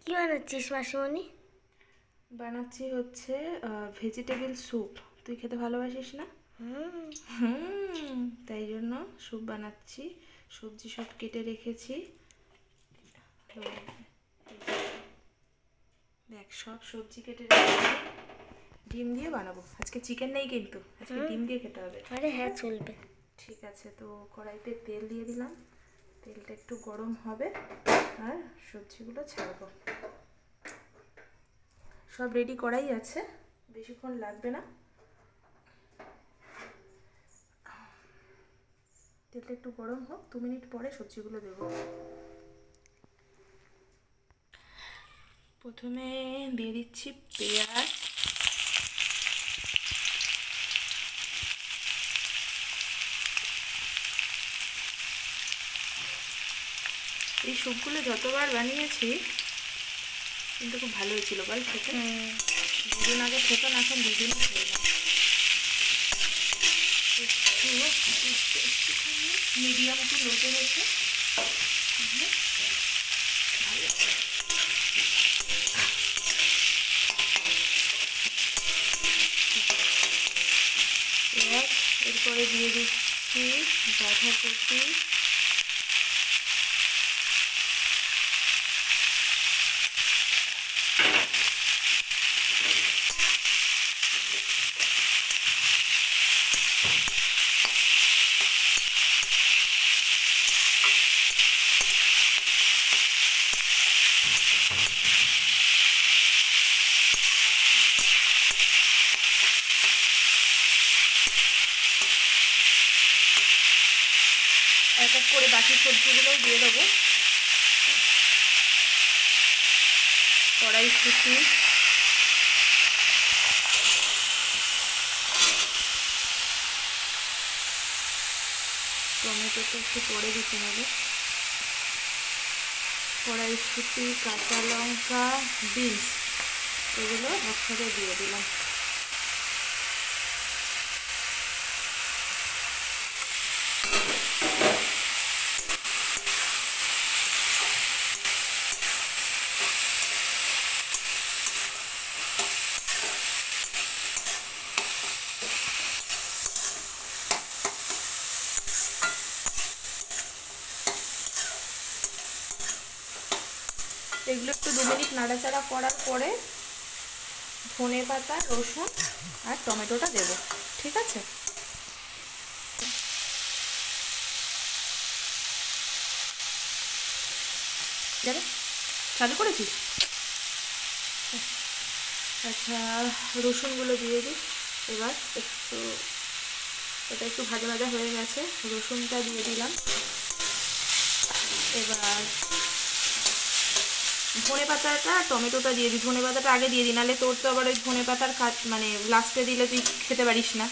কি বানাচ্ছিস মাসিমণি? বানাচ্ছি হচ্ছে ভেজিটেবল স্যুপ। তুই খেতে ভালোবাসিস না? হুম। তাই জন্য স্যুপ বানাচ্ছি। সবজি সব কেটে রেখেছি। তো দেখ, সব সবজি কেটে রেখেছি। ডিম দিয়ে বানাবো আজকে, চিকেন নেই কিন্তু আজকে ডিম দিয়ে খেতে হবে। আরে হ্যাঁ, চলবে। ঠিক আছে, তো কড়াইতে তেল দিয়ে দিলাম। তেলটা একটু গরম হবে আর সবজিগুলো ছাড়বো। সব রেডি করাই আছে, বেশিক্ষণ লাগবে না। তেলটা একটু গরম হোক, 2 মিনিট পরে সবজিগুলো দেবো। প্রথমে দিয়ে দিচ্ছি পেঁয়াজ, এই স্যুপগুলো যতবার বানিয়েছি কিন্তু খুব ভালো হয়েছিল বল খেতে। দুদিন আগে খেতো না, এখন দুদিনও খেয়ে না। একটুখানি মিডিয়াম টু লোতে রেখে ভালো লাগে। এবার এরপরে দিয়ে দিচ্ছি বাঁধাকপি, এক এক করে বাকি সবজিগুলোও দিয়ে দেবো। কড়াইশুঁটি, টমেটোটা একটু পরে দিতে হবে। কড়াইশুঁটি, কাঁচা লঙ্কা, বিনস এগুলো একসাথে দিয়ে দিলাম। এগুলো একটু 2 মিনিট নাড়াচাড়া করার পরে ধনে পাতা, রসুন আর টমেটোটা দেব। ঠিক আছে, যাবে চালু করেছিস? আচ্ছা, রসুনগুলো দিয়ে দিই। এবার একটু, এটা একটু ভাজা ভাজা হয়ে গেছে, রসুনটা দিয়ে দিলাম। এবার ধনে পাতাটা, টমেটোটা দিয়ে দিই। ধনে পাতাটা আগে দিয়ে দিই, নাহলে তোর তো আবার ওই ধনে পাতার মানে লাস্টে দিলে তুই খেতে পারিস না।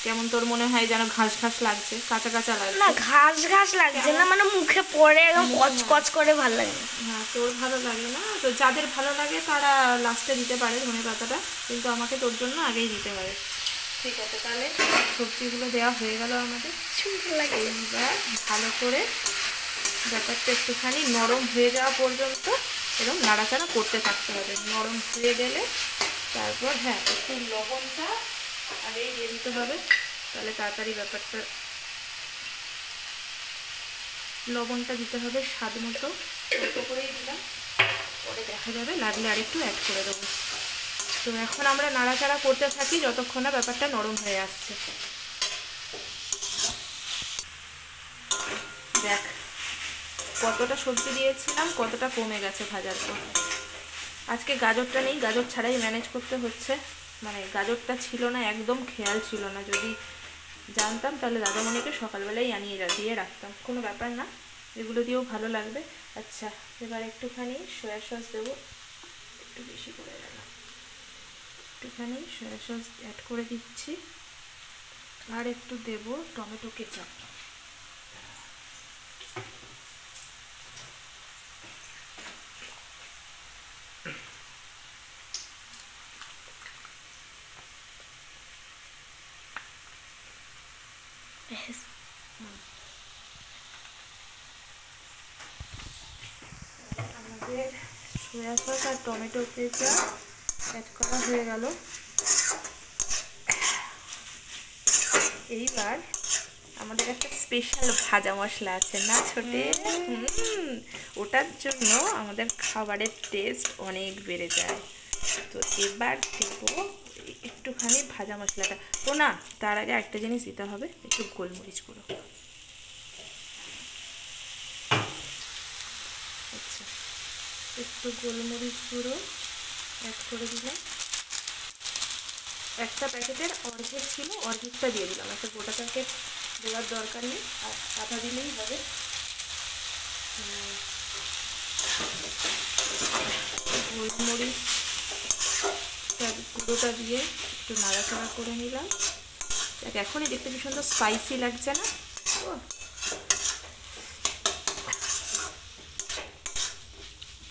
কেমন তোর মনে হয় যেন ঘাস ঘাস লাগছে, কাঁচা কাঁচা লাগছে। না, ঘাস ঘাস লাগছে না, মানে মুখে পড়ে একদম কচকচ করে ভালো লাগে। হ্যাঁ, তোর ভালো লাগে না তো, যাদের ভালো লাগে তারা লাস্টে দিতে পারে ধনে পাতাটা, কিন্তু আমাকে তোর জন্য আগেই দিতে পারে। ঠিক আছে, তাহলে সবজিগুলো দেওয়া হয়ে গেল আমাদের। সুন্দর লাগে। এইবার ভালো করে ব্যাপারটা একটুখানি নরম হয়ে যাওয়া পর্যন্ত এরকম নাড়াচাড়া করতে থাকতে হবে। নরম হয়ে গেলে তারপর হ্যাঁ, একটু লবণটা আগেই দিয়ে দিতে হবে, তাহলে তাড়াতাড়ি ব্যাপারটা। লবণটা দিতে হবে স্বাদ মতো, অল্প করেই দিলাম, পরে দেখা যাবে লাগলে আরেকটু অ্যাড করে দেবো। তো এখন আমরা নাড়াচাড়া করতে থাকি যতক্ষণ না ব্যাপারটা নরম হয়ে আসছে। দেখ কতটা সবজি দিয়েছিলাম, কতটা কমে গেছে ভাজার পর। আজকে গাজরটা নেই, গাজর ছাড়াই ম্যানেজ করতে হচ্ছে। মানে গাজরটা ছিল না, একদম খেয়াল ছিল না। যদি জানতাম তাহলে দাদামণিকে সকালবেলাই দিয়ে রাখতাম, কোনো ব্যাপার না, এগুলো দিয়েও ভালো লাগবে। আচ্ছা, এবার একটুখানি সয়া সস দেবো, একটু বেশি করে দিলাম। একটুখানি সয়া সস অ্যাড করে দিচ্ছি, আর একটু দেবো টমেটো কেচাপ। আমাদের সোয়া সস আর টমেটো কেচাপ অ্যাড করা হয়ে গেল। এইবার আমাদের একটা স্পেশাল ভাজা মশলা আছে না ছোটে, ওটার জন্য আমাদের খাবারের টেস্ট অনেক বেড়ে যায়। তো এবার দেবো একটুখানি ভাজা মশলাটা। ও না, তার আগে একটা জিনিস দিতে হবে, একটু গোলমরিচ গুঁড়ো। আচ্ছা, একটু গোলমরিচ গুঁড়ো অ্যাড করে দিলাম। একটা প্যাকেটের অর্ধেক ছিল, অর্ধেকটা দিয়ে দিলাম, একটা গোটা প্যাকেট দেওয়ার দরকার নেই, আর আধা দিলেই হবে। গোলমরিচ গুঁড়োটা দিয়ে একটু নাড়াচাড়া করে নিলাম। দেখ এখনই দেখতে কি সুন্দর স্পাইসি লাগছে না?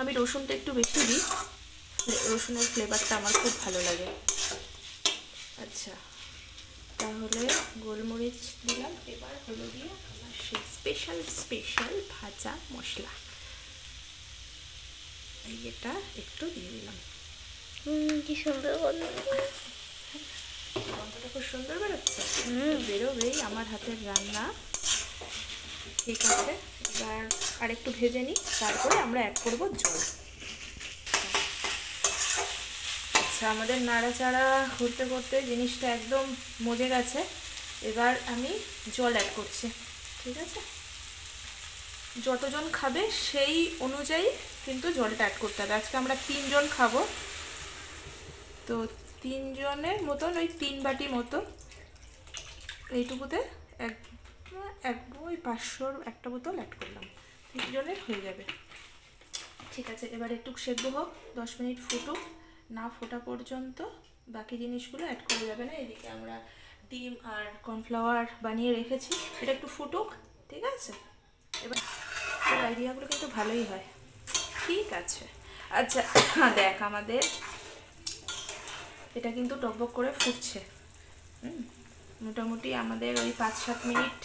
আমি রসুনটা একটু বেশি দিই, রসুনের ফ্লেভারটা আমার খুব ভালো লাগে। আচ্ছা, তাহলে গোলমরিচ দিলাম। এবার হলো দিয়ে আমার সেই স্পেশাল ভাজা মশলা, এটা একটু দিয়ে দিলাম। কি সুন্দর গন্ধটা খুব সুন্দর বেরোচ্ছে। বেরোবেই, আমার হাতের রান্না। ঠিক আছে, এবার আর একটু ভেজে নিই, তারপরে আমরা অ্যাড করবো জল। আচ্ছা, আমাদের নাড়াচাড়া করতে করতে জিনিসটা একদম মজে গেছে। এবার আমি জল অ্যাড করছি। ঠিক আছে, যতজন খাবে সেই অনুযায়ী কিন্তু জলটা অ্যাড করতে হবে। আজকে আমরা 3 জন খাবো, তো 3 জনের মতন ওই 3 বাটি মতো, এইটুকুতে ওই 500 একটা বোতল অ্যাড করলাম, 3 জনের হয়ে যাবে। ঠিক আছে, এবার একটু সেদ্ধ হোক, 10 মিনিট ফুটুক, না ফোটা পর্যন্ত বাকি জিনিসগুলো অ্যাড করা যাবে না। এদিকে আমরা ডিম আর কর্নফ্লাওয়ার বানিয়ে রেখেছি, এটা একটু ফুটুক। ঠিক আছে, এবার আইডিয়াগুলো কিন্তু ভালোই হয়। ঠিক আছে, আচ্ছা দেখ আমাদের এটা কিন্তু টকবক করে ফুটছে। মোটামুটি আমাদের ওই 5-7 মিনিট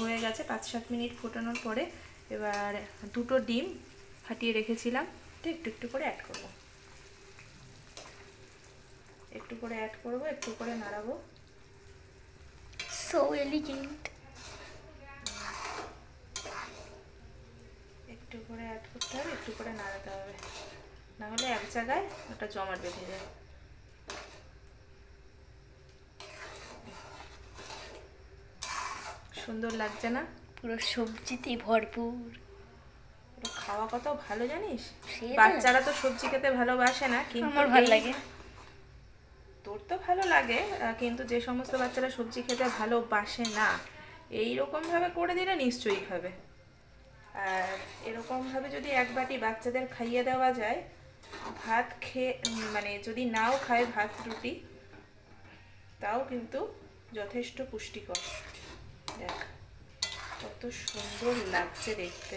হয়ে গেছে। 5-7 মিনিট ফোটানোর পরে এবার 2টো ডিম ফাটিয়ে রেখেছিলাম, তো একটু একটু করে অ্যাড করবো, একটু করে অ্যাড করবো, একটু করে নাড়াবো। So elegant. একটু করে অ্যাড করতে হবে, একটু করে নাড়াতে হবে, না হলে এক জায়গায় ওটা জমাট বেঁধে যায়। সুন্দর লাগছে না? পুরো সবজিতে ভরপুর। খাওয়া কত ভালো জানিস? সে তো বাচ্চারা তো সবজি খেতে ভালোবাসে না, কিন্তু আমার ভালো লাগে। তোর তো ভালো লাগে, কিন্তু যে সমস্ত বাচ্চারা সবজি খেতে ভালোবাসে না, এইরকম ভাবে করে দিলে নিশ্চয়ই খাবে। আর এরকম ভাবে যদি এক বাটি বাচ্চাদের খাইয়ে দেওয়া যায়, ভাত খেয়ে মানে যদি নাও খায় ভাত রুটি, তাও কিন্তু যথেষ্ট পুষ্টিকর। দেখ কত সুন্দর লাগছে দেখতে,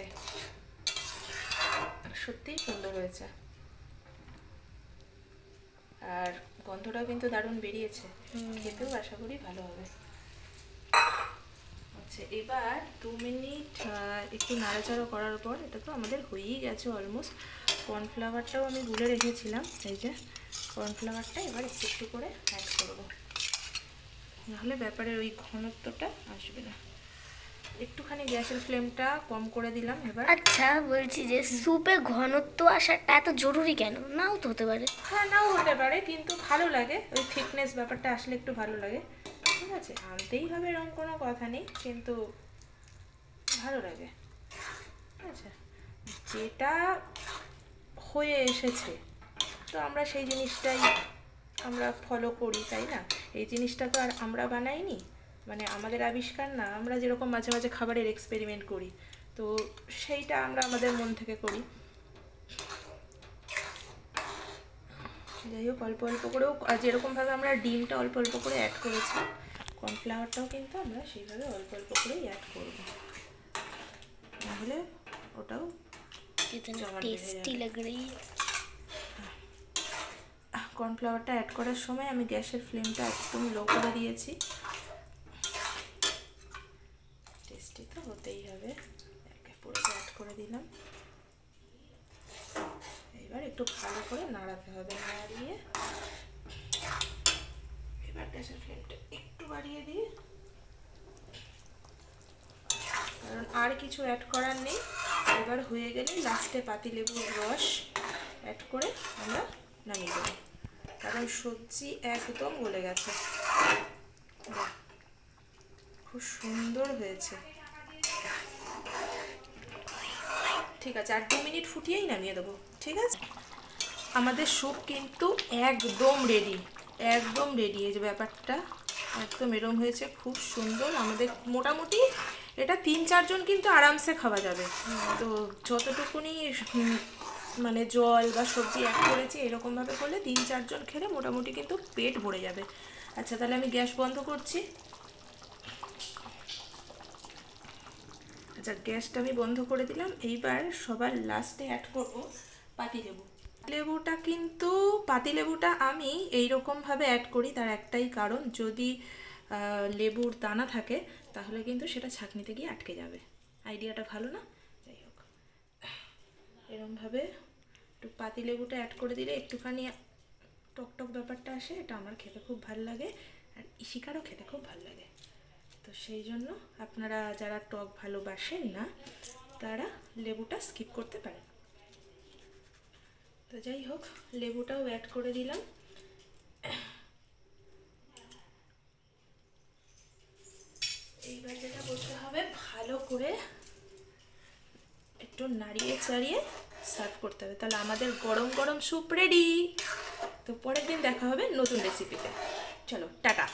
সত্যিই সুন্দর হয়েছে, আর গন্ধটাও কিন্তু দারুণ বেরিয়েছে, খেতেও আশা করি ভালো হবে। আচ্ছা, এবার 2 মিনিট একটু নাড়াচাড়া করার পর, এটা তো আমাদের হয়েই গেছে অলমোস্ট। কর্নফ্লাওয়ারটাও আমি গুলে রেখেছিলাম, এই যে কর্নফ্লাওয়ারটা এবার একটু একটু করে অ্যাড করবো, নাহলে ব্যাপারের ওই ঘনত্বটা আসবে না। একটুখানি গ্যাসের ফ্লেমটা কম করে দিলাম এবার। আচ্ছা, বলছি যে স্যুপে ঘনত্ব আসাটা এত জরুরি কেন? নাও তো হতে পারে। হ্যাঁ, নাও হতে পারে, কিন্তু ভালো লাগে, ওই থিকনেস ব্যাপারটা আসলে একটু ভালো লাগে। ঠিক আছে, আনতেই হবে এরকম কোনো কথা নেই, কিন্তু ভালো লাগে। আচ্ছা, যেটা হয়ে এসেছে তো আমরা সেই জিনিসটাই আমরা ফলো করি, তাই না? এই জিনিসটা তো আর আমরা বানাইনি, মানে আমাদের আবিষ্কার না। আমরা যেরকম মাঝে মাঝে খাবারের এক্সপেরিমেন্ট করি, তো সেইটা আমরা আমাদের মন থেকে করি। যাই হোক, অল্প অল্প করেও, যেরকমভাবে আমরা ডিমটা অল্প অল্প করে অ্যাড করেছি, কর্নফ্লাওয়ারটাও কিন্তু আমরা সেইভাবে অল্প অল্প করেই অ্যাড করবো, নাহলে ওটাও টেস্টি লাগ রही है। কর্নফ্লাওয়ারটা অ্যাড করার সময় আমি গ্যাসের ফ্লেমটা একদম লো করে দিয়েছি। টেস্টি তো হতেই হবে, পুরোটা অ্যাড করে দিলাম। এবার একটু ভালো করে নাড়াতে হবে। নাড়িয়ে এবার গ্যাসের ফ্লেমটা একটু বাড়িয়ে দিয়ে, কারণ আর কিছু অ্যাড করার নেই। এবার হয়ে গেলে লাস্টে পাতিলেবুর রস অ্যাড করে আমরা নামিয়ে দেবো, কারণ সবজি একদম গলে গেছে। খুব সুন্দর হয়েছে। ঠিক আছে, আর 2 মিনিট ফুটিয়েই নামিয়ে দেবো। ঠিক আছে, আমাদের স্যুপ কিন্তু একদম রেডি, একদম রেডি। এই যে ব্যাপারটা একদম এরম হয়েছে, খুব সুন্দর। আমাদের মোটামুটি এটা 3-4 জন কিন্তু আরামসে খাওয়া যাবে। তো যতটুকুনি মানে জল বা সবজি অ্যাড করেছি এরকমভাবে করলে 3-4 জন খেলে মোটামুটি কিন্তু পেট ভরে যাবে। আচ্ছা, তাহলে আমি গ্যাস বন্ধ করছি। আচ্ছা, গ্যাসটা আমি বন্ধ করে দিলাম। এইবার সবার লাস্টে অ্যাড করবো পাতিলেবু। লেবুটা কিন্তু পাতিলেবুটা আমি এইরকমভাবে অ্যাড করি, তার একটাই কারণ, যদি লেবুর দানা থাকে তাহলে কিন্তু সেটা ছাঁকনিতে গিয়ে আটকে যাবে। আইডিয়াটা ভালো না? যাই হোক, এরকমভাবে একটু পাতিলেবুটা অ্যাড করে দিলে একটুখানি টকটক ব্যাপারটা আসে। এটা আমার খেতে খুব ভালো লাগে, আর ইশিকারও খেতে খুব ভালো লাগে। তো সেই জন্য আপনারা যারা টক ভালোবাসেন না তারা লেবুটা স্কিপ করতে পারেন। তো যাই হোক, লেবুটাও অ্যাড করে দিলাম। এইবার যেটা করতে হবে, ভালো করে একটু নাড়িয়ে চাড়িয়ে সার্ভ করতে হবে। তাহলে আমাদের গরম গরম স্যুপ রেডি। তো পরের দিন দেখা হবে নতুন রেসিপিতে। চলো, টাটা।